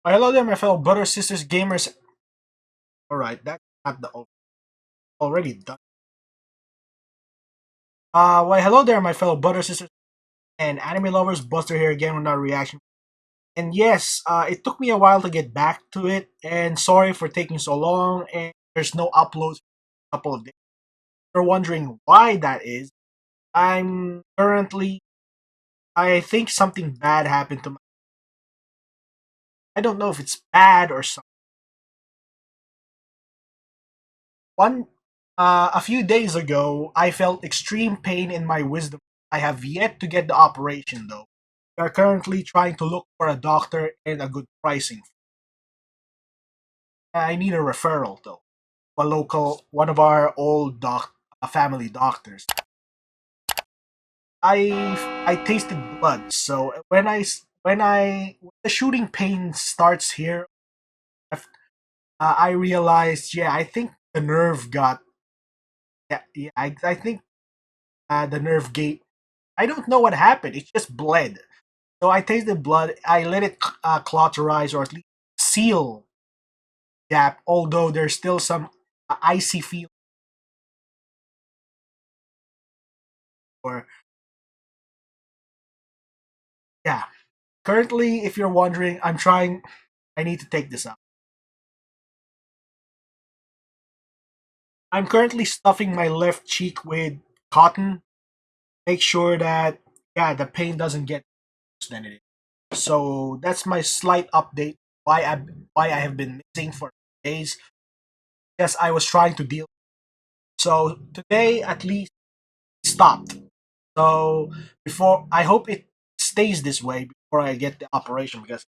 Hello there, my fellow brothers, sisters, gamers. Alright, that's not the already done. Hello there, my fellow brothers, sisters, and anime lovers. Buster here again with another reaction. And yes, it took me a while to get back to it, and sorry for taking so long, and there's no uploads for a couple of days. If you're wondering why that is, I'm currently, I think something bad happened to my, I don't know if it's bad or something. One A few days ago, I felt extreme pain in my wisdom. I have yet to get the operation though. We are currently trying to look for a doctor and a good pricing. I need a referral though. One of our old family doctors. I tasted blood, so when the shooting pain starts here, I realized, yeah, I think the nerve got, yeah, I think the nerve gate. I don't know what happened. It just bled. So I tasted blood. I let it cauterize or at least seal gap. Although there's still some icy feel. Or yeah. Currently, if you're wondering, I'm trying. I need to take this out. I'm currently stuffing my left cheek with cotton. Make sure that yeah, the pain doesn't get worse than it is. So that's my slight update. Why I have been missing for days. Yes, I was trying to deal. So today at least stopped. So before I hope it stays this way before I get the operation because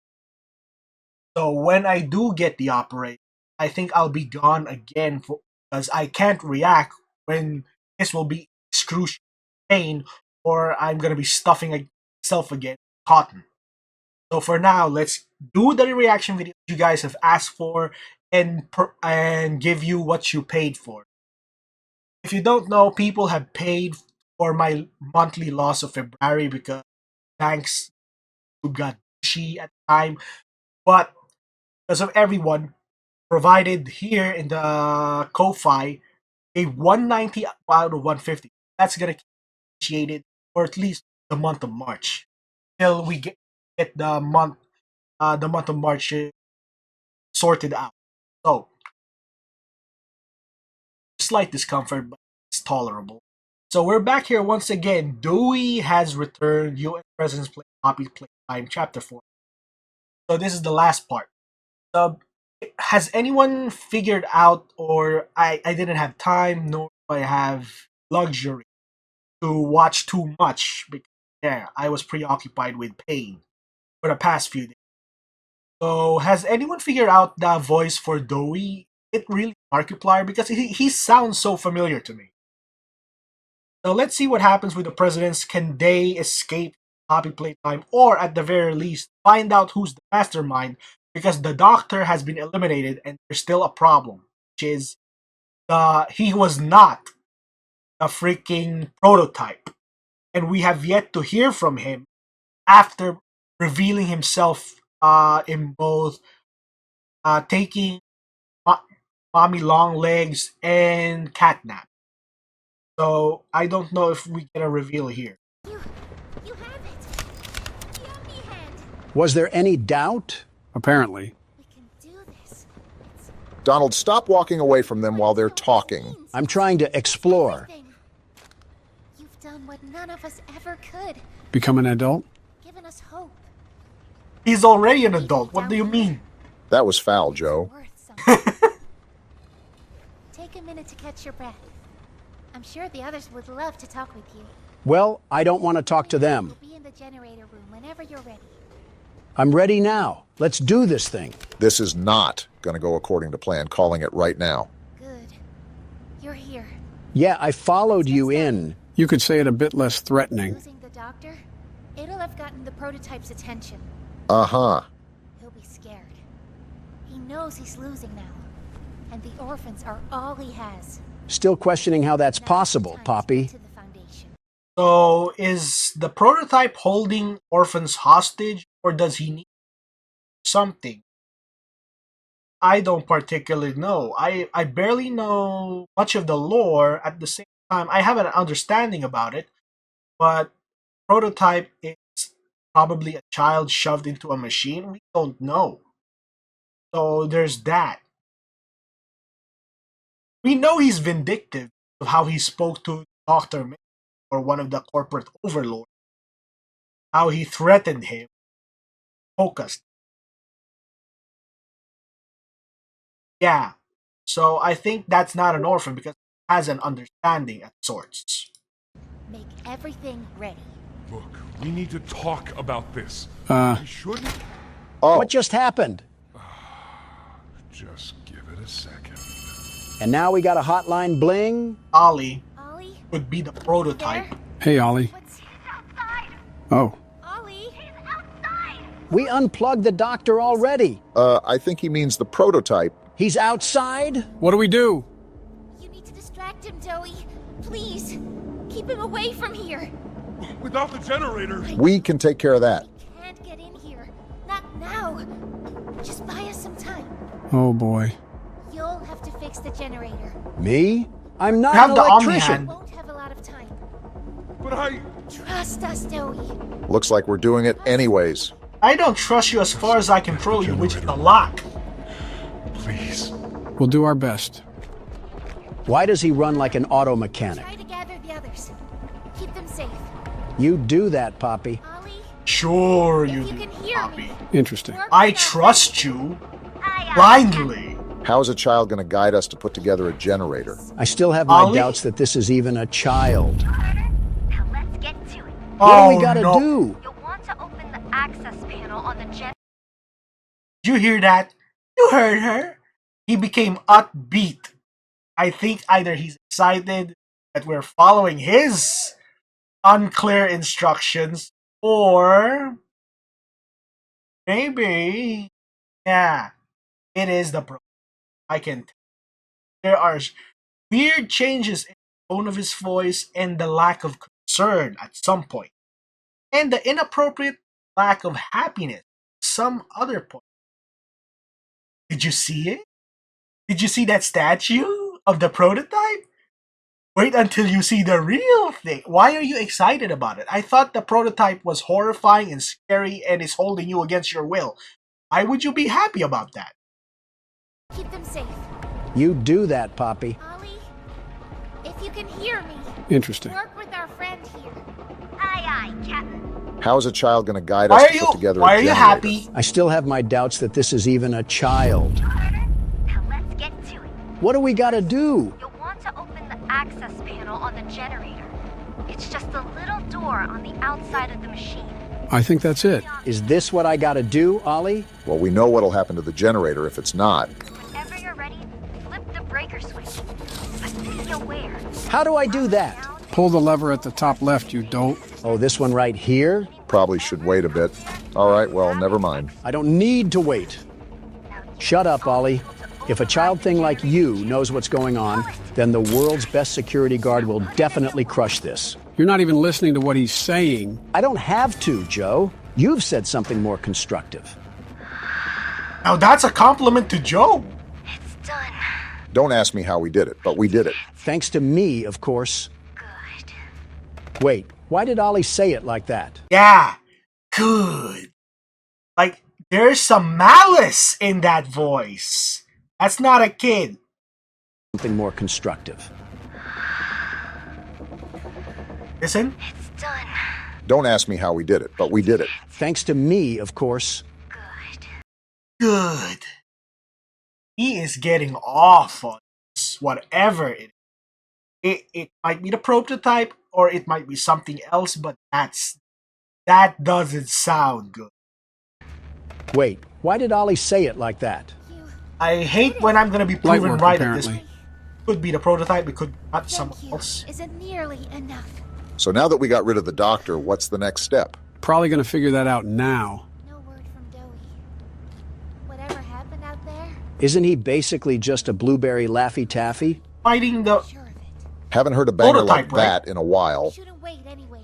so when I do get the operation, I think I'll be gone again because I can't react when this will be excruciating pain or I'm gonna be stuffing myself again cotton. So for now, let's do the reaction video you guys have asked for and give you what you paid for. If you don't know, people have paid for my monthly loss of February because thanks to got she at the time, but because of everyone provided here in the Ko-Fi a 190 out of 150. That's gonna keep appreciated for at least the month of March till we get the month of March sorted out. So slight discomfort, but it's tolerable. So we're back here once again. DOEY has returned. U.S. President's Copy Playtime Chapter 4. So this is the last part. Uh, has anyone figured out, or I didn't have time, nor do I have luxury to watch too much because yeah, I was preoccupied with pain for the past few days. So has anyone figured out the voice for DOEY? It really Markiplier because he sounds so familiar to me. So let's see what happens with the presidents. Can they escape Happy Playtime, or at the very least, find out who's the mastermind? Because the doctor has been eliminated, and there's still a problem, which is he was not a freaking prototype, and we have yet to hear from him after revealing himself in both taking mommy long legs and catnap. So I don't know if we get a reveal here. You have it. Yummy head. Was there any doubt? Apparently. We can do this. Donald, stop walking away from them while they're talking. I'm trying to explore. Everything. You've done what none of us ever could. Become an adult? Given us hope. He's already an adult. What do you mean? That was foul, Joe. Worth something. Take a minute to catch your breath. I'm sure the others would love to talk with you. Well, I don't want to talk to them. We'll be in the generator room whenever you're ready. I'm ready now. Let's do this thing. This is not going to go according to plan. Calling it right now. Good. You're here. Yeah, I followed you in. You could say it a bit less threatening. Losing the doctor? It'll have gotten the prototype's attention. Uh-huh. He'll be scared. He knows he's losing now. And the orphans are all he has. Still questioning how that's Now's the possible, time to Poppy. get to the Foundation. So is the prototype holding orphans hostage, or does he need something I don't particularly know. I barely know much of the lore. At the same time, I have an understanding about it, but prototype is probably a child shoved into a machine. We don't know. So there's that. We know he's vindictive of how he spoke to Dr. May or one of the corporate overlords, how he threatened him, focused. Yeah. So I think that's not an orphan because he has an understanding at sorts. Make everything ready. Look, we need to talk about this. Uh. We shouldn't. Oh, What just happened? Just give it a second. And now we got a hotline bling? Ollie Ollie? would be the prototype. There? Hey, Ollie. What's outside? Oh. Ollie? He's outside! We unplugged the doctor already. I think he means the prototype. He's outside? What do we do? You need to distract him, DOEY. Please. Keep him away from here. Without the generator. We can take care of that. He can't get in here. Not now. Just buy us some time. Oh, boy. You'll have to fix the generator. Me? I'm not Have an the Omni electrician. hand. Won't have a lot of time. But I. Trust us, DOEY. Looks like we're doing it anyways. I don't trust you as far as I control you, which is a lock. Please. We'll do our best. Why does he run like an auto mechanic? Try to gather the others. Keep them safe. You do that, Poppy. Ollie, Sure if you you do, can hear Poppy. me. Interesting. Work I with our trust you Aye, aye. blindly. How's a child going to guide us to put together a generator? I still have my Ollie? doubts that this is even a child. Now let's get to it. What do Oh we gotta no. do? You'll want to open the access panel on the gen. Did you hear that? You heard her. He became upbeat. I think either he's excited that we're following his unclear instructions, or maybe, yeah, it is the pro. I can tell. There are weird changes in the tone of his voice and the lack of concern at some point, and the inappropriate lack of happiness at some other point. Did you see it? Did you see that statue of the prototype? Wait until you see the real thing. Why are you excited about it? I thought the prototype was horrifying and scary and is holding you against your will. Why would you be happy about that? Keep them safe. You do that, Poppy. Ollie, if you can hear me, Interesting. work with our friend here. Aye, aye, Captain. How's a child going to guide Why us are to you? put together Why a are you generator? happy? I still have my doubts that this is even a child. Now let's get to it. What do we gotta do? You'll want to open the access panel on the generator. It's just a little door on the outside of the machine. I think that's it. Is this what I gotta do, Ollie? Well, we know what'll happen to the generator if it's not. Whenever you're ready, flip the breaker switch. But be aware. How do I do that? Pull the lever at the top left, you dope. Oh, this one right here? Probably should wait a bit. All right, well, never mind. I don't need to wait. Shut up, Ollie. If a child thing like you knows what's going on, then the world's best security guard will definitely crush this. You're not even listening to what he's saying. I don't have to, Joe. You've said something more constructive. Now that's a compliment to Joe. It's done. Don't ask me how we did it, but we did it. Thanks to me, of course. Good. Wait, why did Ollie say it like that? Yeah, good. Like, there's some malice in that voice. That's not a kid. Something more constructive. Listen. It's done. Don't ask me how we did it, but we did it. Thanks to me, of course. Good. Good. He is getting off on this, whatever it is. It might be the prototype, or it might be something else, but that doesn't sound good. Wait, why did Ollie say it like that? I hate when I'm gonna be Light proven work, right at this. apparently. Could be the prototype, it could not someone Thank you. else. Isn't nearly enough. So now that we got rid of the doctor, what's the next step? Probably going to figure that out now. No word from DOEY. Whatever happened out there, Isn't he basically just a blueberry Laffy Taffy? Fighting the sure of it. Haven't heard a banger Prototype, like that in a while. Shouldn't wait anyway.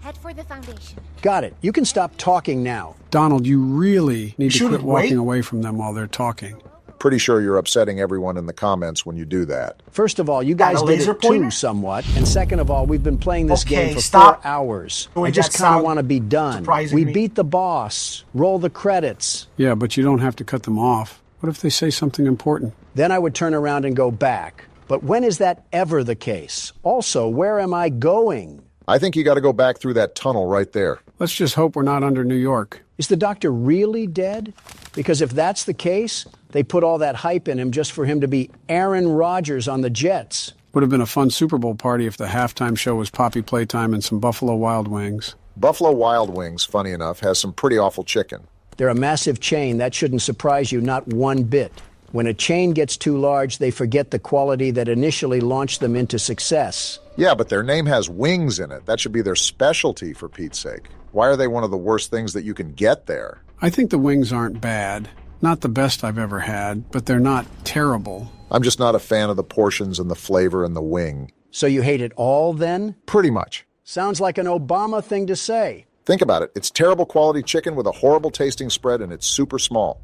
Head for the foundation. Got it. You can stop talking now. Donald, you really need to Shouldn't quit walking wait. away from them while they're talking. Pretty sure you're upsetting everyone in the comments when you do that. First of all, you Got guys a did laser it too pointer? somewhat. And second of all, we've been playing this game Okay, for stop 4 hours. I doing just that kind of sound want to be done. surprising We me. beat the boss. Roll the credits. Yeah, but you don't have to cut them off. What if they say something important? Then I would turn around and go back. But when is that ever the case? Also, where am I going? I think you got to go back through that tunnel right there. Let's just hope we're not under New York. Is the doctor really dead? Because if that's the case, they put all that hype in him just for him to be Aaron Rodgers on the Jets. Would have been a fun Super Bowl party if the halftime show was Poppy Playtime and some Buffalo Wild Wings. Buffalo Wild Wings, funny enough, has some pretty awful chicken. They're a massive chain. That shouldn't surprise you, not one bit. When a chain gets too large, they forget the quality that initially launched them into success. Yeah, but their name has wings in it. That should be their specialty, for Pete's sake. Why are they one of the worst things that you can get there? I think the wings aren't bad. Not the best I've ever had, but they're not terrible. I'm just not a fan of the portions and the flavor and the wing. So you hate it all then? Pretty much. Sounds like an Obama thing to say. Think about it. It's terrible quality chicken with a horrible tasting spread, and it's super small.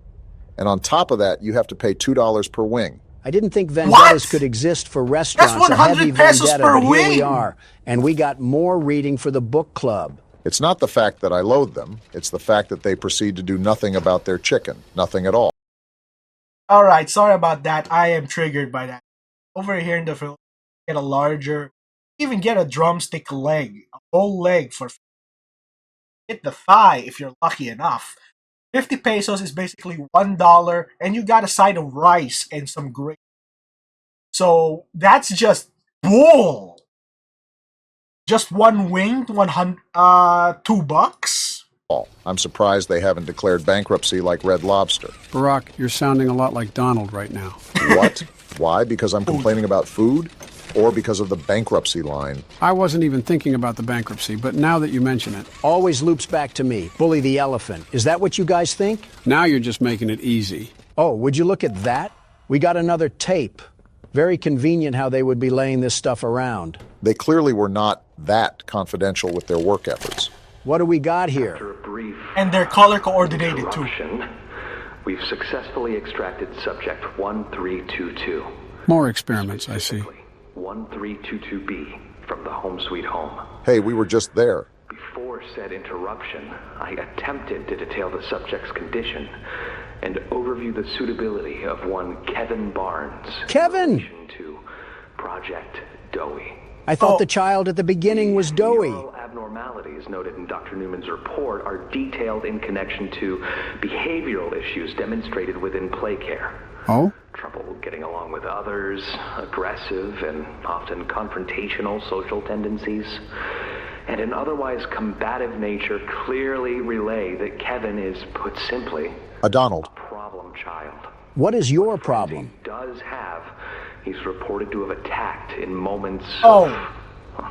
And on top of that, you have to pay $2 per wing. I didn't think vendettas What? could exist for restaurants. That's 100 a heavy pesos vendetta, per but here we wing. are. And we got more reading for the book club. It's not the fact that I loathe them. It's the fact that they proceed to do nothing about their chicken. Nothing at all. All right, sorry about that. I am triggered by that. Over here in the Philippines, get a larger, even get a drumstick leg, a whole leg for. Get the thigh if you're lucky enough. 50 pesos is basically $1, and you got a side of rice and some gravy. So that's just bull. Just one wing, $2. I'm surprised they haven't declared bankruptcy like Red Lobster. Barack, you're sounding a lot like Donald right now. What? Why? Because I'm complaining about food? Or because of the bankruptcy line? I wasn't even thinking about the bankruptcy, but now that you mention it, Always loops back to me. Bully the elephant. Is that what you guys think? now you're just making it easy. Oh, would you look at that? We got another tape. Very convenient how they would be laying this stuff around. They clearly were not that confidential with their work efforts. What do we got here? After a brief And they're color coordinated too. interruption, we've successfully extracted subject 1322. More experiments, I see. 1322B from the home sweet home. Hey, we were just there. Before said interruption, I attempted to detail the subject's condition and overview the suitability of one Kevin Barnes Kevin! in relation to Project DOEY. I thought Oh. the child at the beginning was DOEY. Neural abnormalities noted in Dr. Newman's report are detailed in connection to behavioral issues demonstrated within play care. Oh? Trouble getting along with others, aggressive and often confrontational social tendencies, and an otherwise combative nature clearly relay that Kevin is, put simply, A Donald. a problem child. What is your problem? He does have. He's reported to have attacked in moments Oh. of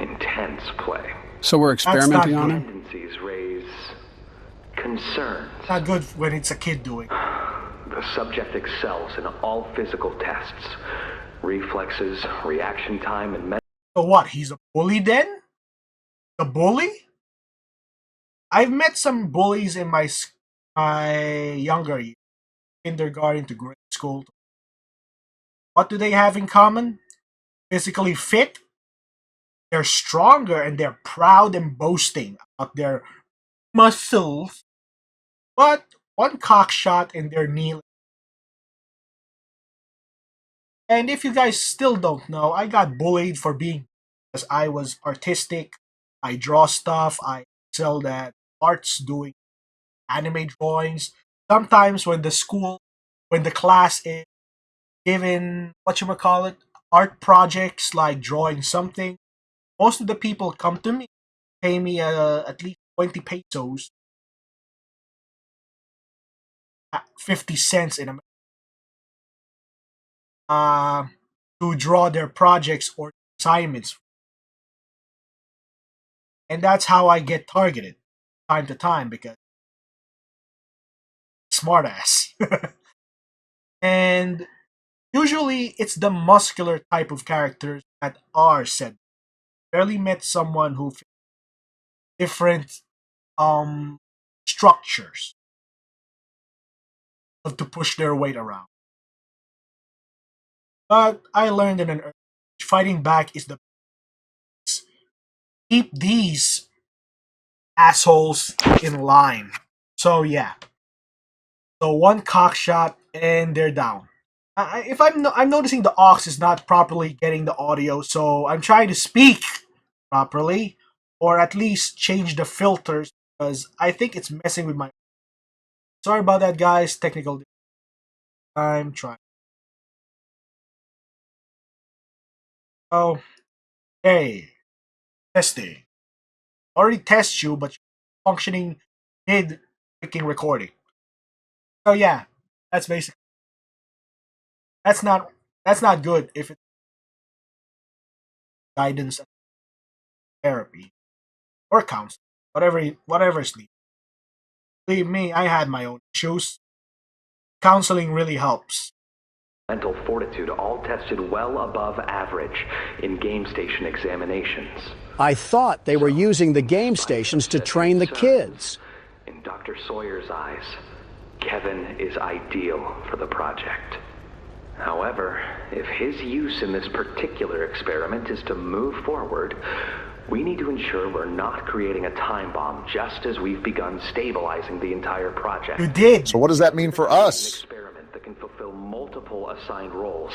intense play. So we're experimenting not on good. him? Tendencies raise concerns. Not good when it's a kid doing. The subject excels in all physical tests. Reflexes, reaction time, and So what? He's a bully then? A bully? I've met some bullies in my younger years, kindergarten to grade school. What do they have in common? Physically fit. They're stronger and they're proud and boasting about their muscles. But one cock shot and they're kneeling. And if you guys still don't know, I got bullied for being because I was artistic. I draw stuff. I excelled at arts, doing anime drawings. Sometimes when the class is given art projects like drawing something, most of the people come to me, pay me at least 20 pesos, 50 cents in America, to draw their projects or assignments. And that's how I get targeted time to time because smartass. And usually it's the muscular type of characters that are said. Rarely met someone who fits different structures. love to push their weight around. But I learned in an early age, fighting back is the best. Keep these assholes in line. So yeah. So one cock shot and they're down. If I'm noticing the aux is not properly getting the audio, so I'm trying to speak properly, or at least change the filters because I think it's messing with my. Sorry about that, guys. Technical. I'm trying. Oh, hey, testing. Already test you, but functioning mid freaking recording. So yeah, that's basically. That's not good if it's guidance, therapy, or counseling, whatever's needed. Believe me, I had my own issues. Counseling really helps. Mental fortitude all tested well above average in game station examinations. I thought they were using the game stations to train the kids. In Dr. Sawyer's eyes, Kevin is ideal for the project. However, if his use in this particular experiment is to move forward, we need to ensure we're not creating a time bomb just as we've begun stabilizing the entire project. You did. So what does that mean for us? Experiment that can fulfill multiple assigned roles.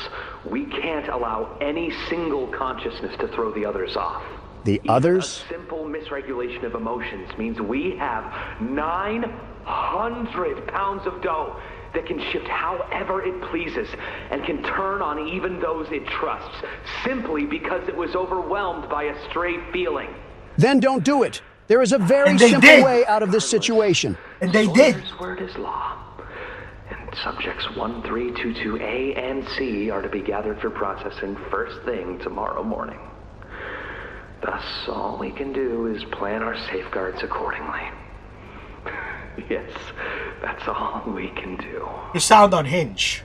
We can't allow any single consciousness to throw the others off. The others? A simple misregulation of emotions means we have 900 pounds of dough that can shift however it pleases and can turn on even those it trusts, simply because it was overwhelmed by a stray feeling. Then don't do it. There is a very And they simple did. way out of this situation. And they did. Sawyer's word is law. And subjects 1322A and C are to be gathered for processing first thing tomorrow morning. Thus, all we can do is plan our safeguards accordingly. Yes, that's all we can do. You sound unhinged.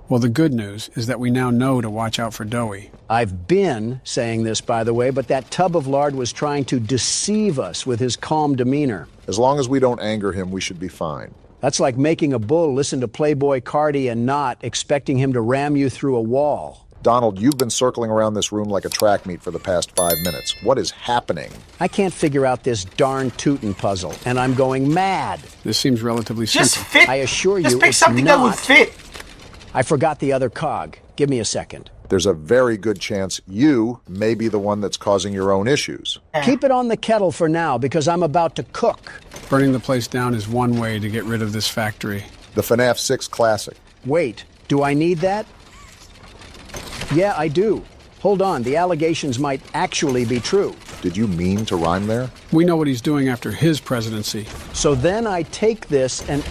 Well, the good news is that we now know to watch out for DOEY. I've been saying this, by the way, but that tub of lard was trying to deceive us with his calm demeanor. As long as we don't anger him, we should be fine. That's like making a bull listen to Playboy Cardi and not expecting him to ram you through a wall. Donald, you've been circling around this room like a track meet for the past 5 minutes. What is happening? I can't figure out this darn Tootin' puzzle, and I'm going mad. This seems relatively Just simple. fit. I assure Just you pick it's something that would not. fit. I forgot the other cog. Give me a second. There's a very good chance you may be the one that's causing your own issues. Keep it on the kettle for now, because I'm about to cook. Burning the place down is one way to get rid of this factory. The FNAF 6 Classic. Wait, do I need that? Yeah, I do. Hold on, the allegations might actually be true. Did you mean to rhyme there? We know what he's doing after his presidency. So then I take this and...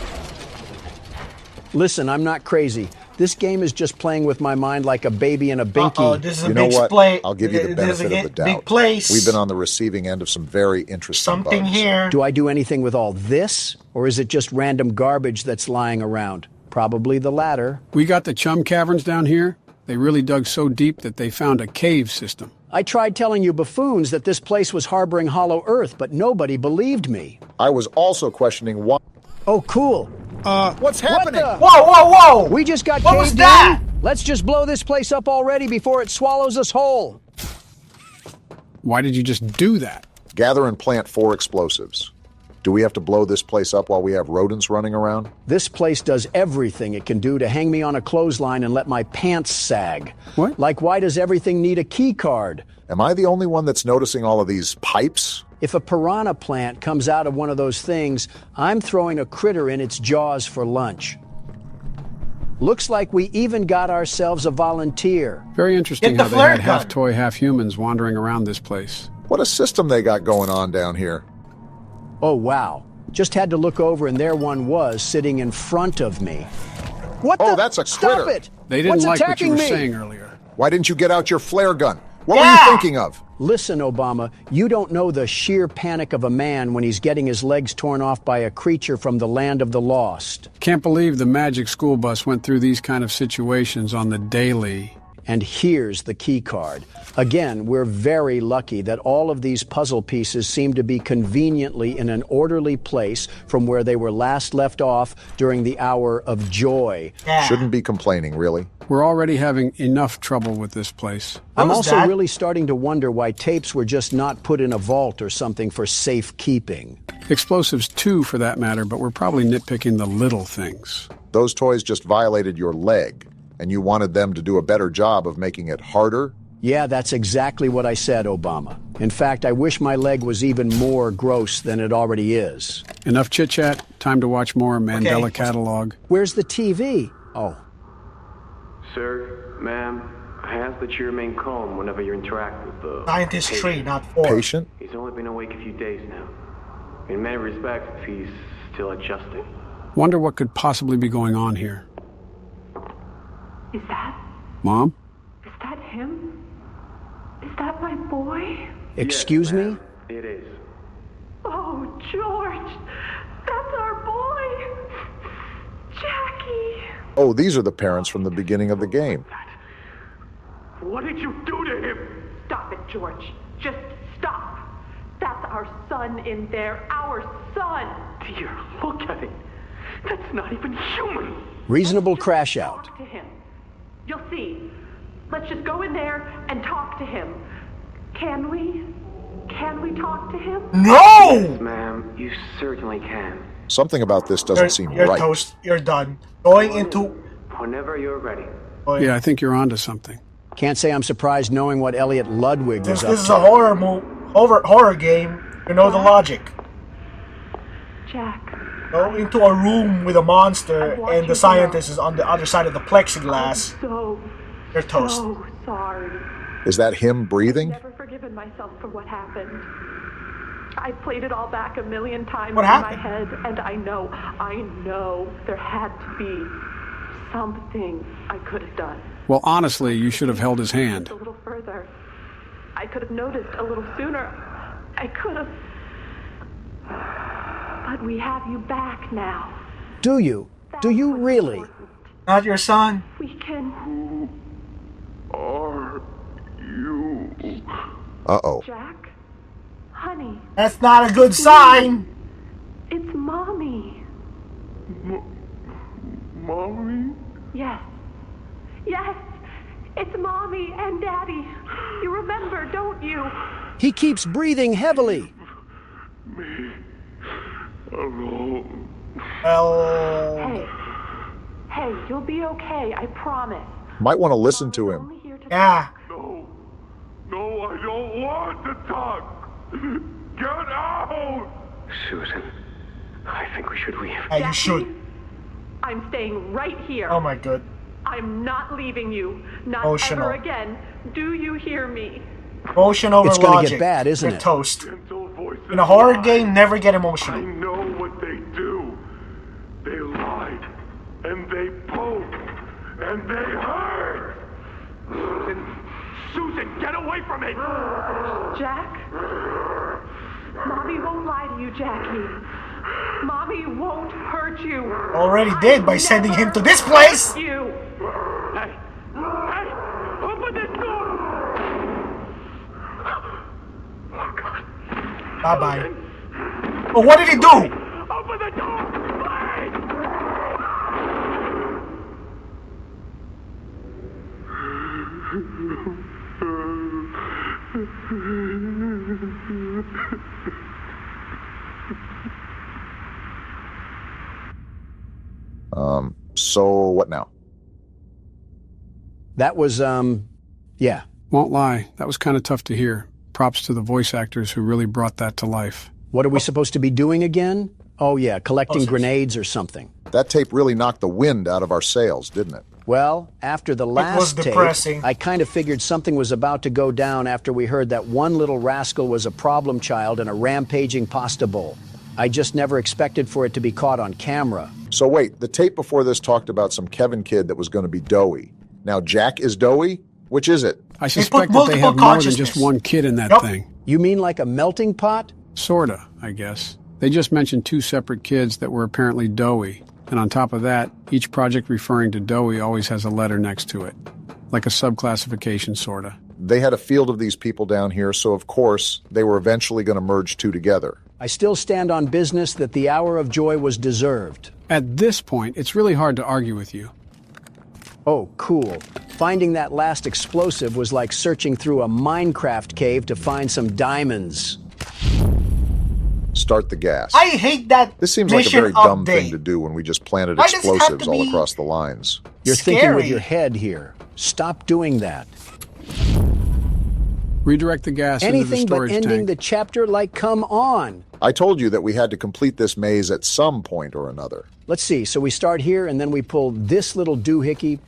Listen, I'm not crazy. This game is just playing with my mind like a baby in a binky. Uh-oh, this is a You know big what? play. I'll give you the This is benefit a of the doubt. big place. We've been on the receiving end of some very interesting Something bugs. here. Do I do anything with all this? Or is it just random garbage that's lying around? Probably the latter. We got the chum caverns down here. They really dug so deep that they found a cave system. I tried telling you buffoons that this place was harboring hollow earth, but nobody believed me. I was also questioning why. Oh, cool. What's happening? the- Whoa, whoa, whoa! We just got What was caved that? in? Let's just blow this place up already before it swallows us whole. Why did you just do that? Gather and plant 4 explosives. Do we have to blow this place up while we have rodents running around? This place does everything it can do to hang me on a clothesline and let my pants sag. What? Like, why does everything need a key card? Am I the only one that's noticing all of these pipes? If a piranha plant comes out of one of those things, I'm throwing a critter in its jaws for lunch. Looks like we even got ourselves a volunteer. Very interesting Get the how they flare had gun. half toy, half humans wandering around this place. What a system they got going on down here. Oh, wow. Just had to look over and there one was sitting in front of me. What Oh, the? that's a Stop critter. it! They didn't What's like what you attacking were me? saying earlier. Why didn't you get out your flare gun? What Yeah. were you thinking of? Listen, Obama, you don't know the sheer panic of a man when he's getting his legs torn off by a creature from the land of the lost. Can't believe the magic school bus went through these kind of situations on the daily. And here's the key card. Again, we're very lucky that all of these puzzle pieces seem to be conveniently in an orderly place from where they were last left off during the hour of joy. Yeah. Shouldn't be complaining, really. We're already having enough trouble with this place. I'm was also that? really starting to wonder why tapes were just not put in a vault or something for safekeeping. Explosives too, for that matter, but we're probably nitpicking the little things. Those toys just violated your leg, and you wanted them to do a better job of making it harder? Yeah, that's exactly what I said, Obama. In fact, I wish my leg was even more gross than it already is. Enough chit-chat, time to watch more Mandela Okay. catalog. Where's the TV? Oh, Sir, ma'am, I ask that you remain calm whenever you interact with the Scientist patient. 3, not 4. Patient? He's only been awake a few days now. In many respects, he's still adjusting. Wonder what could possibly be going on here. Is Mom? that him? Is that my boy? excuse Yes, me? ma'am, it is. Oh, George, that's our boy. Jackie. Oh, these are the parents from the beginning of the game. What did you do to him? Stop it, George. Just stop. That's our son in there. Our son. Dear, look at it. That's not even human. Reasonable Just crash out. Talk to him. You'll see. Let's just go in there and talk to him. Can we? Can we talk to him? No! Ma'am, you certainly can. Something about this doesn't seem You're right. toast. You're done. Going into... Whenever you're ready. Yeah, I think you're onto something. Can't say I'm surprised knowing what Elliot Ludwig was Since up this is to. a horror game, you know the logic. Jack. Go into a room with a monster I want and you the to scientist is on the other side of the plexiglass. So, You're toast. so sorry. Is that him breathing? Never forgiven myself for what happened. I played it all back a million times What in my happened? head, and I know there had to be something I could have done. Well, honestly, you should have held his hand. A little further. I could have noticed a little sooner. I could have. But we have you back now. Do you? Do you really? Not your son. We can. Are you? Uh-oh. Jack? Honey, That's not a good sign. it's Mommy. Mommy? Yes. Yes. It's Mommy and Daddy. You remember, don't you? He keeps breathing heavily. Alone. Well, Hey. Hey, you'll be okay, I promise. Might want to listen to him. Only here to yeah. No. No, I don't want to talk. Get out! Susan, I think we should leave. Yeah, you Jackie, should. I'm staying right here. Oh my god. I'm not leaving you. Not Emotional. ever again. Do you hear me? Emotion over It's gonna logic. get bad, isn't You're it? toast. Gentle voices In a horror lie. game, never get I emotional. know what they do. They lied, and they poked, and they hurt. Susan, get away from me! Jack? Mommy won't lie to you, Jackie. Mommy won't hurt you. Already did by sending him to this place. You. Hey! Hey! Open this door! Oh, God. Bye bye. Oh, what did he do? Open the door! Please! So what now? That was, yeah. Won't lie, that was kind of tough to hear. Props to the voice actors who really brought that to life. What are we supposed to be doing again? Oh, yeah, collecting Posters. grenades or something. That tape really knocked the wind out of our sails, didn't it? Well, after the was last tape, depressing. I kind of figured something was about to go down after we heard that one little rascal was a problem child in a rampaging pasta bowl. I just never expected for it to be caught on camera. So wait, the tape before this talked about some Kevin kid that was going to be DOEY. Now Jack is DOEY? Which is it? I suspect that they multiple have more than just consciousness. one kid in that Yup. thing. You mean like a melting pot? Sorta, I guess. They just mentioned two separate kids that were apparently DOEY. And on top of that, each project referring to DOEY always has a letter next to it. Like a subclassification, sorta. They had a field of these people down here, so of course, they were eventually going to merge two together. I still stand on business that the hour of joy was deserved. At this point, it's really hard to argue with you. Oh, cool. Finding that last explosive was like searching through a Minecraft cave to find some diamonds. Start the gas. I hate that. This seems like a mission very dumb update. thing to do when we just planted Why does it have explosives to all be across the lines. You're thinking with scary? your head here. Stop doing that. Redirect the gas into the Anything but storage ending tank. the chapter, like, come on. I told you that we had to complete this maze at some point or another. Let's see, so we start here and then we pull this little doohickey.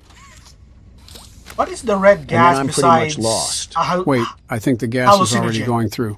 What is the red gas I'm pretty besides? much lost. Wait, I think the gas is already Hallucinogen. going through.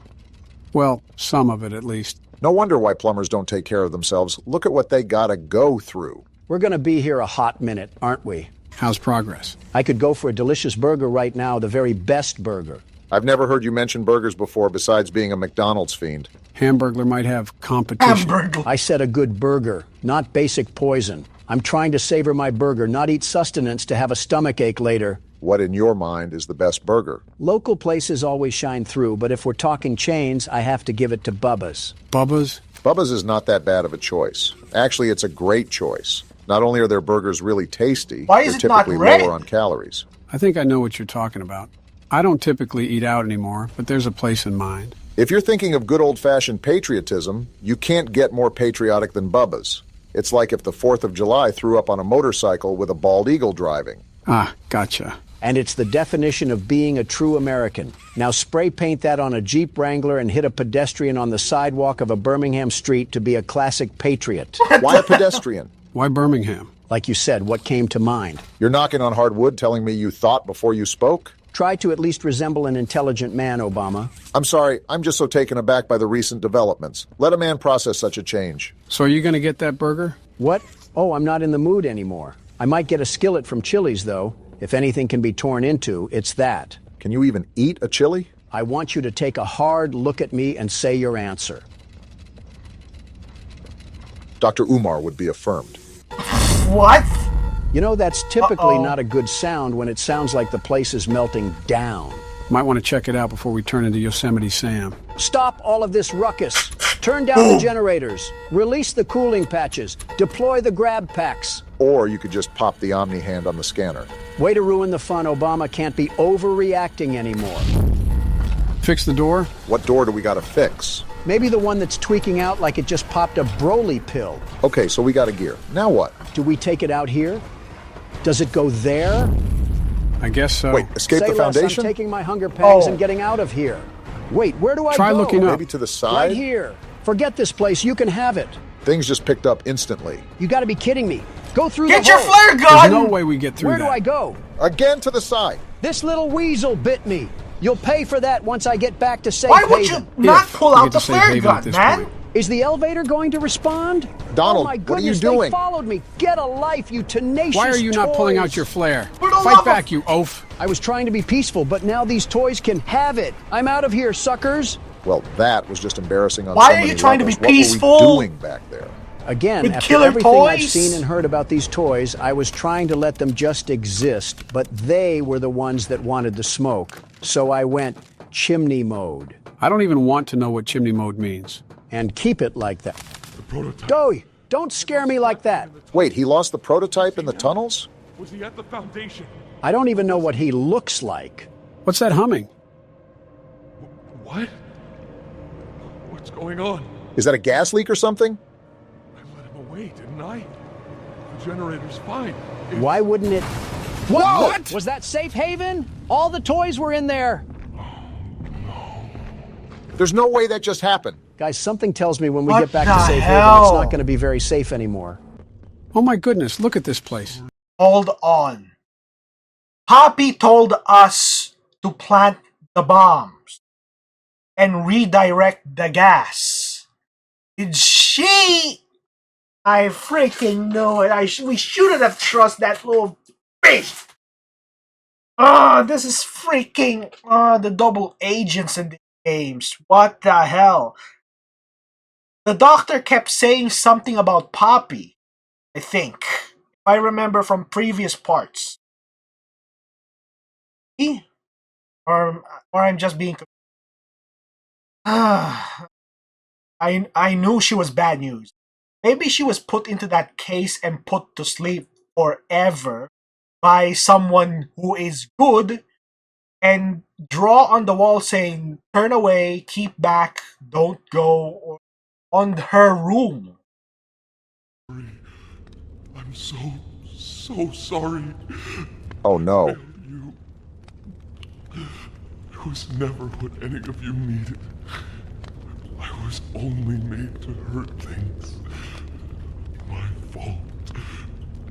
Well, some of it at least. No wonder why plumbers don't take care of themselves. Look at what they gotta go through. We're gonna be here a hot minute, aren't we? How's progress? I could go for a delicious burger right now, the very best burger. I've never heard you mention burgers before besides being a McDonald's fiend. Hamburglar might have competition. Hamburger. I said a good burger, not basic poison. I'm trying to savor my burger, not eat sustenance to have a stomachache later. What in your mind is the best burger? Local places always shine through, but if we're talking chains, I have to give it to Bubba's. Bubba's? Bubba's is not that bad of a choice. Actually, it's a great choice. Not only are their burgers really tasty, Why is they're it not typically red? lower on calories. I think I know what you're talking about. I don't typically eat out anymore, but there's a place in mind. If you're thinking of good old-fashioned patriotism, you can't get more patriotic than Bubba's. It's like if the 4th of July threw up on a motorcycle with a bald eagle driving. Ah, gotcha. And it's the definition of being a true American. Now spray paint that on a Jeep Wrangler and hit a pedestrian on the sidewalk of a Birmingham street to be a classic patriot. Why a pedestrian? Why Birmingham? Like you said, what came to mind? You're knocking on hard wood telling me you thought before you spoke? Try to at least resemble an intelligent man, Obama. I'm sorry, I'm just so taken aback by the recent developments. Let a man process such a change. So are you going to get that burger? What? Oh, I'm not in the mood anymore. I might get a skillet from Chili's, though. If anything can be torn into, it's that. Can you even eat a chili? I want you to take a hard look at me and say your answer. Dr. Umar would be affirmed. What? You know, that's typically not a good sound when it sounds like the place is melting down. Might want to check it out before we turn into Yosemite Sam. Stop all of this ruckus. Turn down the generators. Release the cooling patches. Deploy the grab packs. Or you could just pop the Omni hand on the scanner. Way to ruin the fun. Obama can't be overreacting anymore. Fix the door? What door do we gotta fix? Maybe the one that's tweaking out like it just popped a Broly pill. Okay, so we got a gear. Now what? Do we take it out here? Does it go there? I guess so. Wait, escape Say the less, foundation? I'm taking my hunger pangs Oh. and getting out of here. Wait, where do I Try go? looking up. Maybe to the side? Right here. Forget this place. You can have it. Things just picked up instantly. You got to be kidding me. Go through Get the your hole. flare There's gun! no way we get through Where that. do I go? Again to the side. This little weasel bit me. You'll pay for that once I get back to safe Why would you haven. not If pull we out get the to safe flare haven gun, at this man? point. Is the elevator going to respond? Donald, oh my what are you goodness, doing? They followed me. Get a life, you tenacious Why are you not pulling toys. out your flare? For the love Fight of- back, you oaf. I was trying to be peaceful, but now these toys can have it. I'm out of here, suckers. Well, that was just embarrassing on Why so are you many trying to be levels. peaceful? What were we doing back there? Again, With after killer everything I've toys? seen and heard about these toys, I was trying to let them just exist, but they were the ones that wanted the smoke. So I went chimney mode. I don't even want to know what chimney mode means. And keep it like that. The prototype. DOEY, don't scare me like that. Wait, he lost the prototype in the tunnels? Was he at the foundation? I don't even know what he looks like. What's that humming? What? What's going on? Is that a gas leak or something? I let him away, didn't I? The generator's fine. Why wouldn't it? Whoa! What? Was that safe haven? All the toys were in there. There's no way that just happened. Guys, something tells me when we What get back the to safe haven, hell? it's not going to be very safe anymore. Oh my goodness, look at this place. Hold on. Poppy told us to plant the bombs and redirect the gas. Did she? I freaking know it. We shouldn't have trusted that little bitch. This is freaking the double agents in the games. What the hell? The doctor kept saying something about Poppy, I think. If I remember from previous parts. Me? Or I'm just being. I knew she was bad news. Maybe she was put into that case and put to sleep forever by someone who is good and draw on the wall saying, turn away, keep back, don't go, on her room. I'm so sorry. Oh no. You. It was never what any of you needed. I was only made to hurt things. My fault.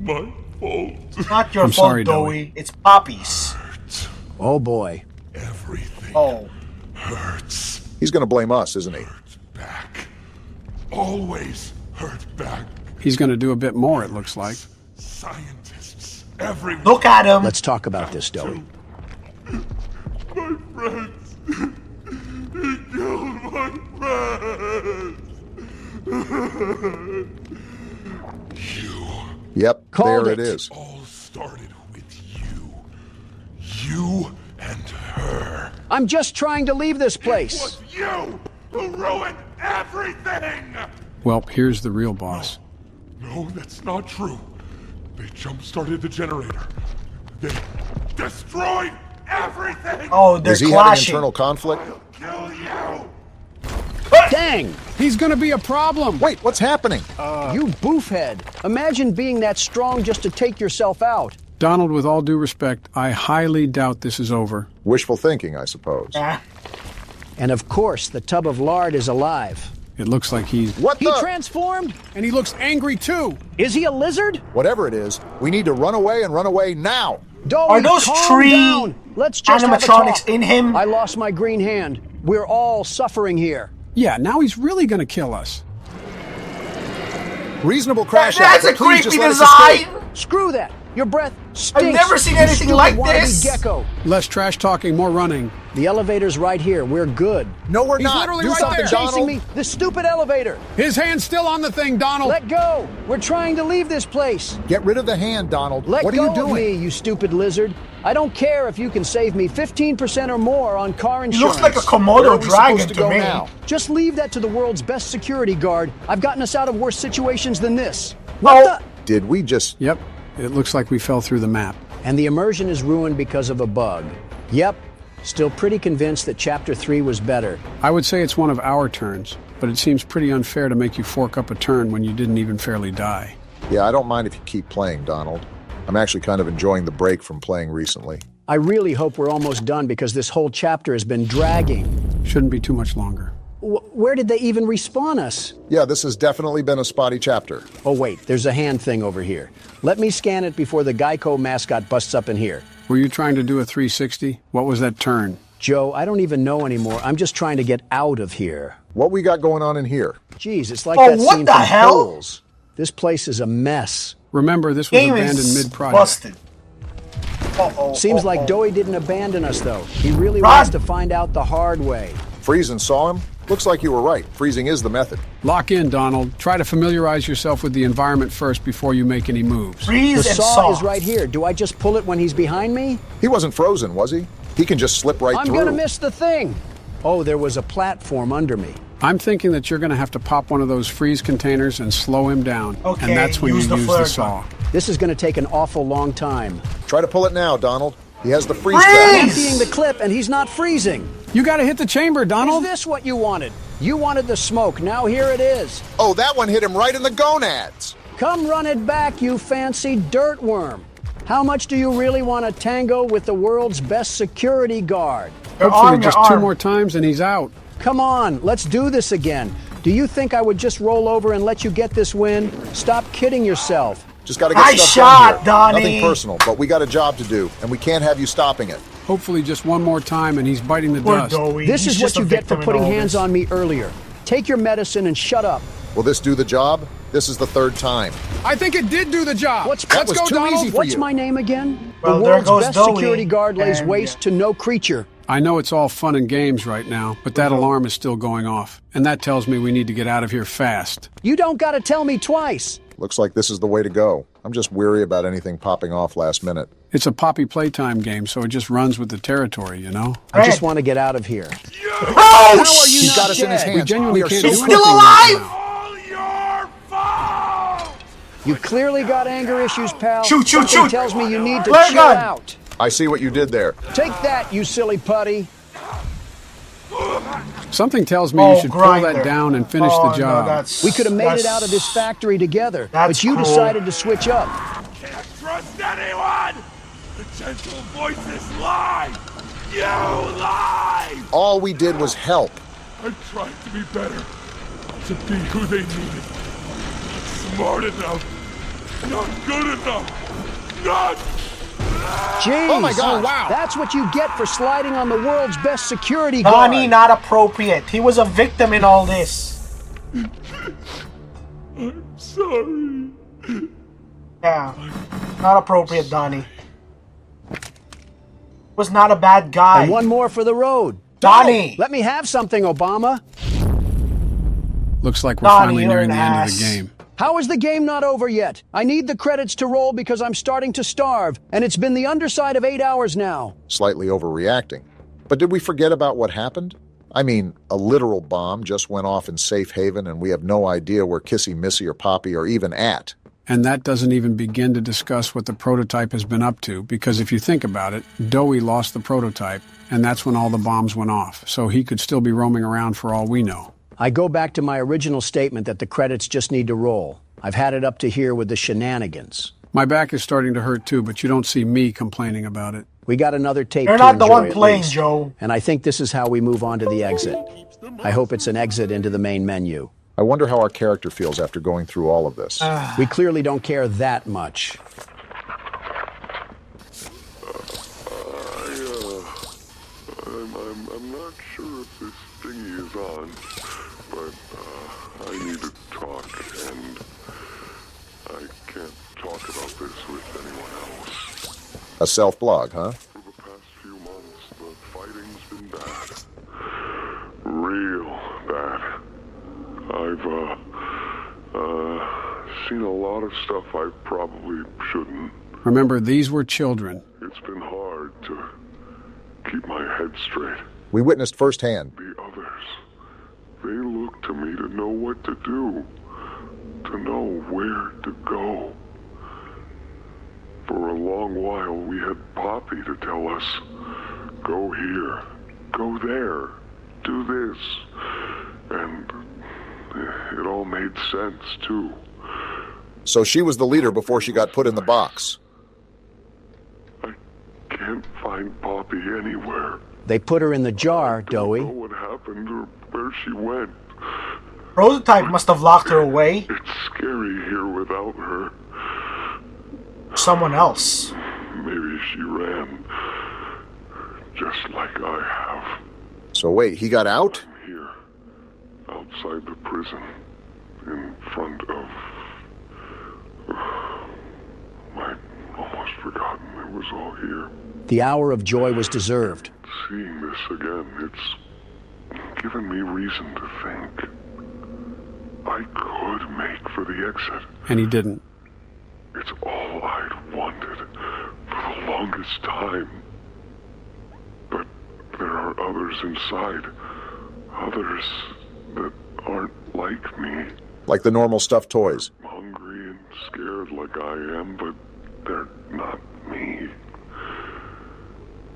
My fault. Not your I'm fault, sorry, Doey. It's Poppy's. Oh boy. Everything hurts. He's going to blame us, isn't he? Hurt back. Always hurt back. He's going to do a bit more, it looks like. Scientists, everyone. Look at him. Let's talk about this, Doey. My friends. He killed my friends. You. Yep, Called there it. it is. All started with you. You and her. I'm just trying to leave this It place. was you who ruined everything! Well, here's the real boss. No, that's not true. They jump-started the generator. They destroyed everything! Oh, they're Is he having clashing. internal conflict? I'll kill you! Dang! He's going to be a problem. Wait, what's happening? You boofhead. Imagine being that strong just to take yourself out. Donald, with all due respect, I highly doubt this is over. Wishful thinking, I suppose. Ah, And of course, the tub of lard is alive. It looks like he's... What He the? transformed? And he looks angry, too. Is he a lizard? Whatever it is, we need to run away and run away now. Doey, Are those calm tree down. Let's just have a animatronics talk. in him? I lost my green hand. We're all suffering here. Yeah, now he's really going to kill us. Reasonable crash That's out, a but please creepy just let us escape. design. Screw that. Your breath stinks. never seen you anything stupid like wannabe this. Gecko. Less trash talking, more running. The elevator's right here. We're good. No, we're He's not. literally Do right something, there. Chasing Donald. me. This stupid elevator. His hand's still on the thing, Donald. Let go. We're trying to leave this place. Get rid of the hand, Donald. Let what go are you doing? of me, you stupid lizard. I don't care if you can save me 15% or more on car He insurance. looks like a Where are Komodo we dragon supposed to to go me. now? Just leave that to the world's best security guard. I've gotten us out of worse situations than this. What Oh. the? Did we just... Yep, it looks like we fell through the map. And the immersion is ruined because of a bug. Yep. Still pretty convinced that Chapter 3 was better. I would say it's one of our turns, but it seems pretty unfair to make you fork up a turn when you didn't even fairly die. Yeah, I don't mind if you keep playing, Donald. I'm actually kind of enjoying the break from playing recently. I really hope we're almost done because this whole chapter has been dragging. Shouldn't be too much longer. Where did they even respawn us? Yeah, this has definitely been a spotty chapter. Oh, wait, there's a hand thing over here. Let me scan it before the Geico mascot busts up in here. Were you trying to do a 360? What was that turn? Joe, I don't even know anymore. I'm just trying to get out of here. What we got going on in here? Jeez, it's like Oh, that what scene the from hell? Fools. This place is a mess. Remember, this was Game abandoned is mid-project. busted. Uh-oh, Seems like Doey didn't abandon us, though. He really wants to find out the hard way. Freeze and saw him? Looks like you were right. Freezing is the method. Lock in, Donald. Try to familiarize yourself with the environment first before you make any moves. Freeze The and saw is right here. Do I just pull it when he's behind me? He wasn't frozen, was he? He can just slip right I'm through. gonna miss the thing. Oh, there was a platform under me. I'm thinking that you're going to have to pop one of those freeze containers and slow him down. Okay, and that's when use you the use flare the saw. This is gonna take an awful long time. Try to pull it now, Donald. He has the freeze Freeze! trap. Emptying the clip and he's not freezing. You got to hit the chamber, Is Donald. this what you wanted? You wanted the smoke. Now here it is. Oh, that one hit him right in the gonads. Come run it back, you fancy dirt worm. How much do you really want to tango with the world's best security guard? Your Hopefully arm, your just two arm. more times and he's out. Come on, let's do this again. Do you think I would just roll over and let you get this win? Stop kidding yourself. Just got to get Nice stuff shot, done here. Donnie. Nothing personal, but we got a job to do, and we can't have you stopping it. Hopefully just one more time and he's biting the Poor dust. Doey. This He's is what just a you get for victim in putting all hands this. on me earlier. Take your medicine and shut up. Will this do the job? This is the third time. I think it did do the job. What's That was go, too Donald. easy for What's you. my name again? Well, the there world's goes best Doey, security guard lays and, waste to no creature. I know it's all fun and games right now, but that alarm is still going off. And that tells me we need to get out of here fast. You don't gotta tell me twice. Looks like this is the way to go. I'm just weary about anything popping off last minute. It's a Poppy Playtime game, so it just runs with the territory, you know? I just want to get out of here. Oh, How are you He's not got us in his dead? hands. We genuinely We are can't so do He's anything still right alive? now. All your fault! You clearly got anger issues, pal. Shoot, shoot, Something shoot. tells me you need to Flare chill gun. out. I see what you did there. Take that, you silly putty. Something tells me Oh, you should pull grinder. that down and finish Oh, the job. No, that's, We could have made it that's- out of this factory together, That's but you cruel. decided to switch up. Can't trust anyone! The gentle voices lie! You lie! All we did was help. I tried to be better, to be who they needed. Not smart enough, not good enough, not... Jeez. Oh my God. Wow. That's what you get for sliding on the world's best security guard. Donnie, not appropriate. He was a victim in all this. I'm sorry. Yeah, not appropriate, Donnie. Was not a bad guy. And one more for the road. Donnie! Let me have something, Obama. Looks like we're Donnie, finally you're nearing an the end of ass. the game. How is the game not over yet? I need the credits to roll because I'm starting to starve, and it's been the underside of 8 hours now. Slightly overreacting. But did we forget about what happened? I mean, a literal bomb just went off in safe haven, and we have no idea where Kissy, Missy, or Poppy are even at. And that doesn't even begin to discuss what the prototype has been up to, because if you think about it, DOEY lost the prototype, and that's when all the bombs went off, so he could still be roaming around for all we know. I go back to my original statement that the credits just need to roll. I've had it up to here with the shenanigans. My back is starting to hurt too, but you don't see me complaining about it. We got another tape You're to not the enjoy one at playing, least. Joe. And I think this is how we move on to the exit. I hope it's an exit into the main menu. I wonder how our character feels after going through all of this. We clearly don't care that much. I'm not sure if this thingy is on, but I need to talk, and I can't talk about this with anyone else. A self-blog, huh? For the past few months, the fighting's been bad. Real bad. I've, seen a lot of stuff I probably shouldn't. Remember, these were children. It's been hard to keep my head straight. We witnessed firsthand. The others, they look to me to know what to do, to know where to go. For a long while, we had Poppy to tell us, go here, go there, do this. And it all made sense, too. So she was the leader before she got put in the box. I can't find Poppy anywhere. They put her in the jar, Don't know Doey. what happened or where she went. Prototype must have locked her away. It's scary here without her. Someone else. Maybe she ran, just like I have. So wait, he got out? I'm here, outside the prison, in front of... I'd almost forgotten it was all here. The hour of joy was deserved. Seeing this again, it's given me reason to think. I could make for the exit. And he didn't. It's all I'd wanted for the longest time. But there are others inside. Others that aren't like me. Like the normal stuffed toys. Hungry and scared like I am, but they're not me.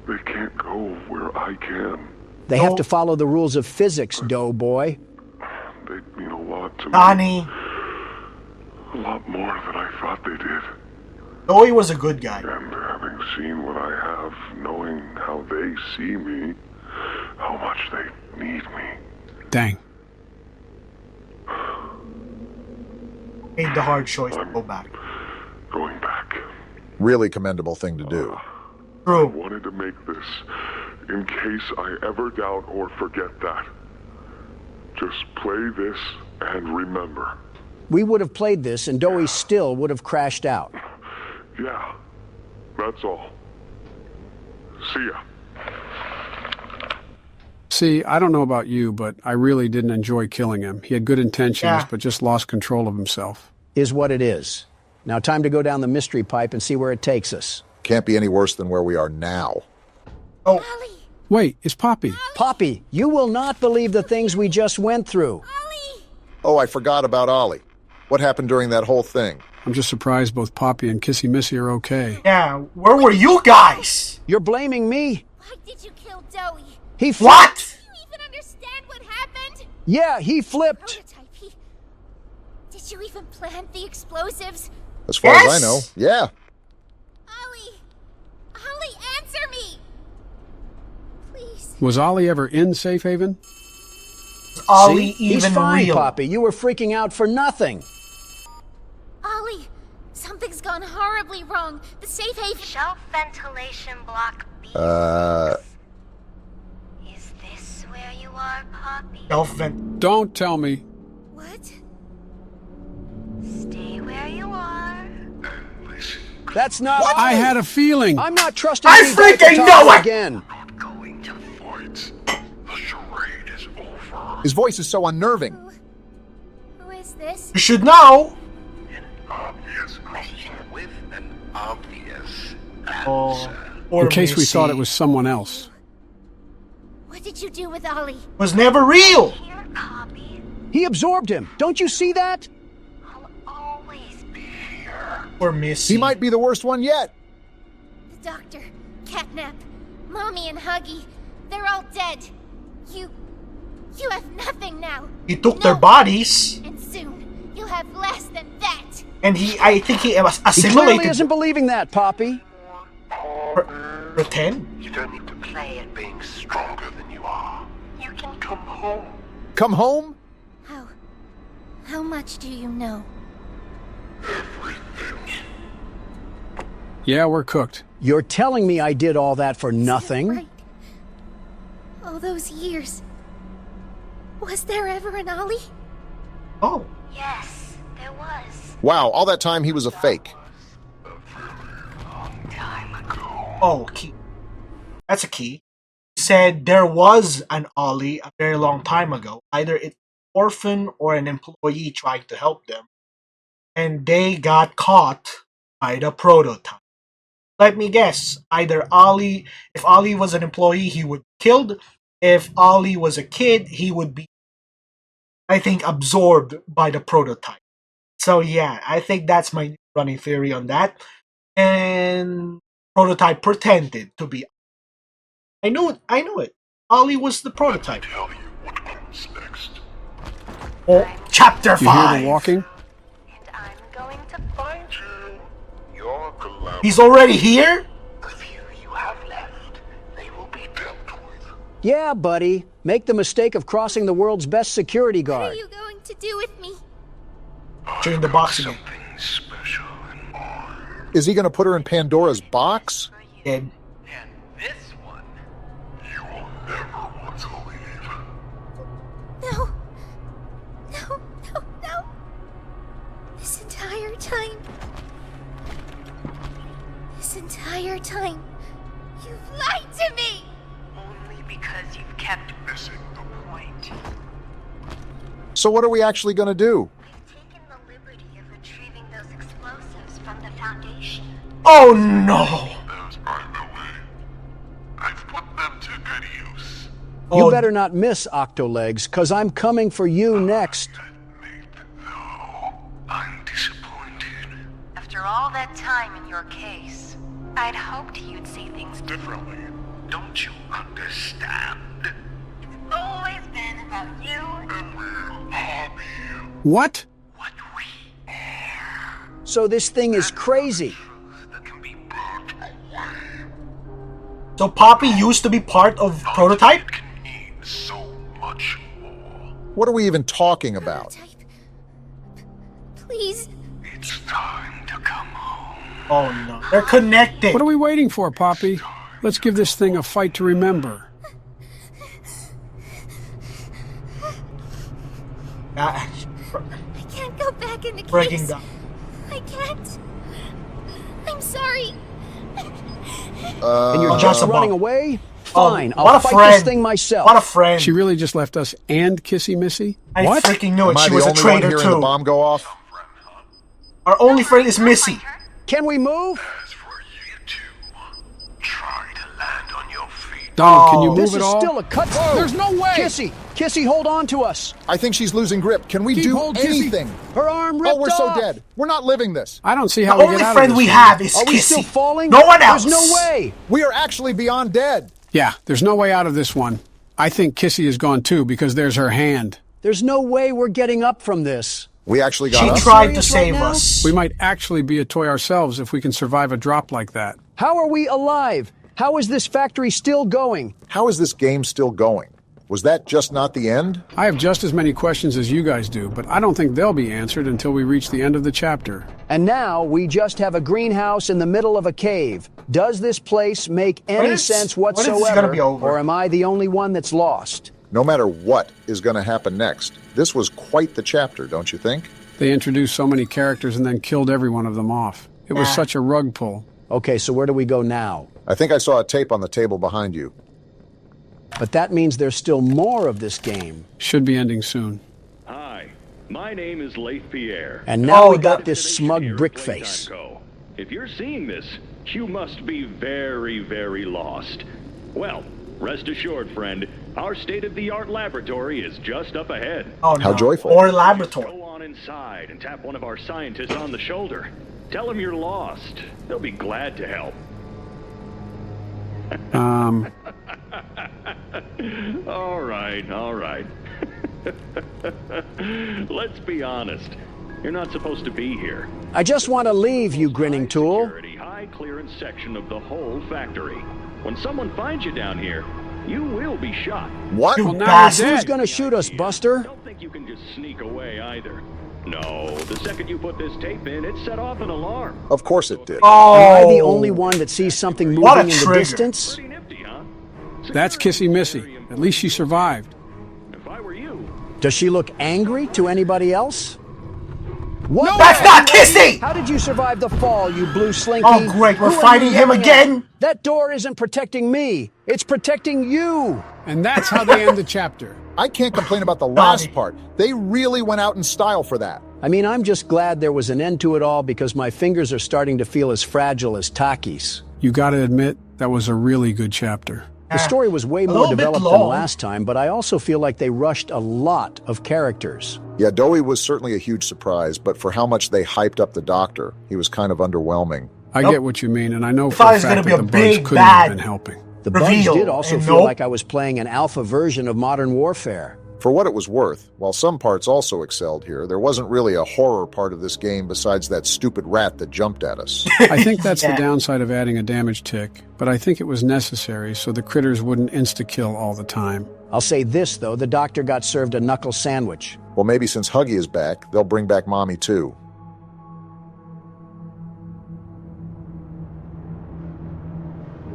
They can't go where I can. They have to follow the rules of physics, Doughboy. They mean a lot to me. Donnie. A lot more than I thought they did. Doey was a good guy. And having seen what I have, knowing how they see me, how much they need me. Dang. Made the hard choice to go back. Going back. Really commendable thing to do. I True. wanted to make this in case I ever doubt or forget that. Just play this and remember. We would have played this, and Doey still would have crashed out. Yeah, that's all. See ya. See, I don't know about you, but I really didn't enjoy killing him. He had good intentions, Yeah. but just lost control of himself. Is what it is. Now time to go down the mystery pipe and see where it takes us. Can't be any worse than where we are now. Oh, Ollie! Wait, it's Poppy. Poppy, you will not believe the things we just went through. Ollie! Oh, I forgot about Ollie. What happened during that whole thing? I'm just surprised both Poppy and Kissy Missy are okay. yeah. Where were you guys? You're blaming me? Why did you kill DOEY? He flipped. What? Do you even understand what happened? Yeah, he flipped. Prototype, Did you even plant the explosives? As far Yes. as I know, yeah. Ollie! Ollie, answer me! Please. Was Ollie ever in Safe Haven? Ollie See? even He's fine, real? Poppy. You were freaking out for nothing. Ollie, something's gone horribly wrong. The safe haven... Shelf ventilation block B. Is this where you are, Poppy? Elfin. Don't tell me. What? Stay where you are. That's not. I had a feeling. I'm not trusting I these guys to freaking talk know it! again. Going to fight. The charade is over. His voice is so unnerving. Who is this? You should know. Obvious question with an obvious answer. Oh, poor In case we Missy. thought it was someone else. What did you do with Ollie? Was never real. Here, Poppy. He absorbed him. Don't you see that? I'll always be here. Poor Missy. He might be the worst one yet. The doctor, Catnap, Mommy and Huggy, they're all dead. You have nothing now. He took No. their bodies, And soon, you'll have less than that. and I think he was He clearly assimilated. isn't believing that, Poppy. Pretend. You don't need to play at being stronger than you are. You can come home. Come home? How much do you know? Yeah, we're cooked. You're telling me I did all that for nothing? Right. All those years. Was there ever an Ollie? Oh, Yes, there was. Wow, all that time he was a fake. Long time ago. oh, key. That's a key. Said there was an Ollie a very long time ago. Either an orphan or an employee trying to help them, and they got caught by the prototype. Let me guess. Either Ollie, if Ollie was an employee, he would be killed. If Ollie was a kid, he would be, I think, absorbed by the prototype. So yeah, I think that's my running theory on that. And prototype pretended to be. I knew it. Ollie was the prototype. Tell you what comes next. Oh, chapter You hear 5. the walking? And I'm going to find you. Your collaborators, He's already here? the few you have left, they will be dealt with. Yeah, buddy. Make the mistake of crossing the world's best security What are guard. you going to do with me? During the boxing game. Something special in mind. Is he going to put her in Pandora's box? And And this one, you will never want to leave. No. No, no, no. This entire time. You've lied to me! Only because you've kept Missing the point. So what are we actually going to do? I've taken the liberty of retrieving those explosives from the Foundation. oh no! Those are the way. I've put them to good use. You Oh, better not miss, Octolegs, because I'm coming for you next. Admit, though, I'm disappointed. After all that time in your case, I'd hoped you'd see things Differently, don't you understand? It's always been about you. And we'll harm you. What? What we So this thing is crazy. truth that can be brought away. So Poppy used to be part of Prototype? It can mean so much more. What are we even talking about? Prototype. Please. It's time to come home. Oh no. They're connected. What are we waiting for, Poppy? Let's give this thing a fight to remember. Ah, I can't go back in the breaking case. down. I can't. I'm sorry. And you're just Just a running bump. away? Oh, Fine, what I'll a fight friend. this thing myself. What a friend. She really just left us and Kissy Missy? I What? freaking knew Am it. I She the was a only one traitor hearing the too. bomb go off? Our only friend is Missy. Can we move? As for you two, try to land on your feet. Donald, can you Oh. move This at is all? still a cut. There's no way! Kissy, hold on to us. I think she's losing grip. Can we Keep do hold, Kissy. anything? Her arm ripped Oh, we're so off. dead. We're not living this. I don't see The how we only get out friend of this we one. have is Are we Kissy. still falling? No one else. There's no way. We are actually beyond dead. Yeah, there's no way out of this one. I think Kissy is gone too because there's her hand. There's no way we're getting up from this. We actually She got up. tried to serious right save now? us. We might actually be a toy ourselves if we can survive a drop like that. How are we alive? How is this factory still going? How is this game still going? Was that just not the end? I have just as many questions as you guys do, but I don't think they'll be answered until we reach the end of the chapter. And now we just have a greenhouse in the middle of a cave. Does this place make any if- sense what if this whatsoever? is gonna be over? Or am I the only one that's lost? No matter what is going to happen next, this was quite the chapter, don't you think? They introduced so many characters and then killed every one of them off. It was Yeah. such a rug pull. Okay, so where do we go now? I think I saw a tape on the table behind you. But that means there's still more of this game. Should be ending soon. Hi, my name is Leif Pierre. And now Oh, we got that- this smug Here at brick Playtime face. Co. If you're seeing this, you must be very, very lost. Well, rest assured, friend, our state-of-the-art laboratory is just up ahead. Oh, How no. joyful. Or laboratory. Go on inside and tap one of our scientists on the shoulder. Tell them you're lost. They'll be glad to help. All right, all right. Let's be honest. You're not supposed to be here. I just want to leave, you grinning tool. Security, high clearance section of the whole factory. When someone finds you down here, you will be shot. What? You Well, now bastard. we're Who's dead. going to shoot us, Buster? Don't think you can just sneak away either. No, the second you put this tape in, it set off an alarm. Of course it did. Oh. Am I the only one that sees something What a moving in the trigger. distance? Pretty nifty, huh? That's Kissy Missy. At least she survived. If I were you, Does she look angry to anybody else? What? That's not Kissy! How did you survive the fall, you blue slinky? Oh, great, we're Who are fighting you him yelling again? at? That door isn't protecting me. It's protecting you. And that's how they end the chapter. I can't complain about the last Donnie. part. They really went out in style for that. I mean, I'm just glad there was an end to it all because my fingers are starting to feel as fragile as Taki's. You gotta admit, that was a really good chapter. The story was way more little bit developed than long. last time, but I also feel like they rushed a lot of characters. Yeah, DOEY was certainly a huge surprise, but for how much they hyped up the Doctor, he was kind of underwhelming. I Nope. get what you mean, and I know for thought a it was gonna fact be that a the bugs big, couldn't have bad been helping. The Reveal, bugs did also and feel nope. like I was playing an alpha version of Modern Warfare. For what it was worth, while some parts also excelled here, there wasn't really a horror part of this game besides that stupid rat that jumped at us. I think that's Yeah. the downside of adding a damage tick, but I think it was necessary so the critters wouldn't insta-kill all the time. I'll say this, though, the doctor got served a knuckle sandwich. Well, maybe since Huggy is back, they'll bring back Mommy too.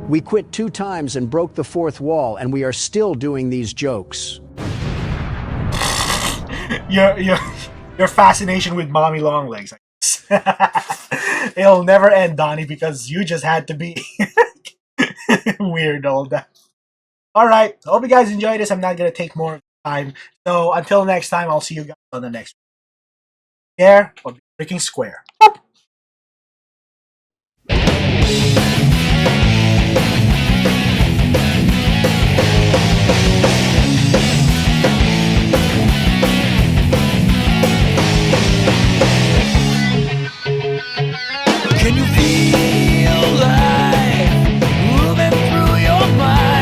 We quit 2 times and broke the 4th wall, and we are still doing these jokes. Your fascination with mommy long legs, I guess. It'll never end, Donnie, because you just had to be weird all that. Alright, hope you guys enjoyed this. I'm not gonna take more time. So until next time, I'll see you guys on the next one. There, or be freaking square.